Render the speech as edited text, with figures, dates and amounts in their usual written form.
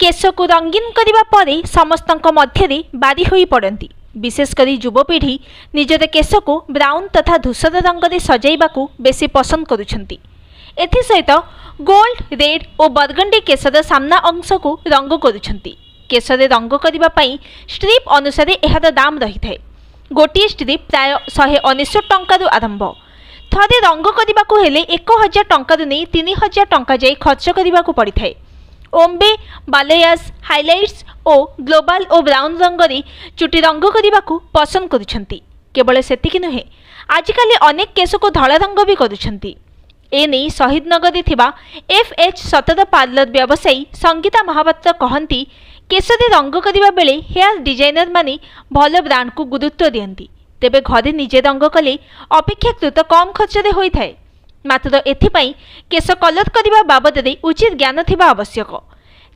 केश को रंगीन करने पर समस्त मध्य बारी हो पड़ती। विशेषकर युवपीढ़ी निजर केश को ब्राउन तथा धूसर रंग में सजाइबा बेसी पसंद करुछंती। एथिसहित गोल्ड, रेड और बरगंडी केशर सामना अंश को रंग करुछंती। केशर रंग करने स्ट्रिप अनुसार एहार दाम रही है। गोटे स्ट्रिप प्राय 119 टंका आरंभ। थरे रंग करने को हेले 1000 टंका नहीं 3000 टंका जाए खर्च करने को पड़ी था। ओम्बे, बालेयास, हाइलाइट्स और ग्लोबाल और ब्राउन रंग रे चुटी रंग करने को पसंद करुछंती। केवल सेतिक नुहे, आजिकाली अनेक केश को धला रंग भी करुछंती। एने शहीद नगर थिबा FH17 पार्लर व्यवसायी संगीता महापात्र कहती, केशरे रंग करने बेले हेयर डिजाइनर माने भल ब्रांड को गुरुत्व दियंती। तेबे घरे निजे रंग कले अपेक्षाकृत कम खर्चरे होइथाय। मात्र एथिपाई केश कलर करने बाबद उचित ज्ञान थिबा आवश्यक।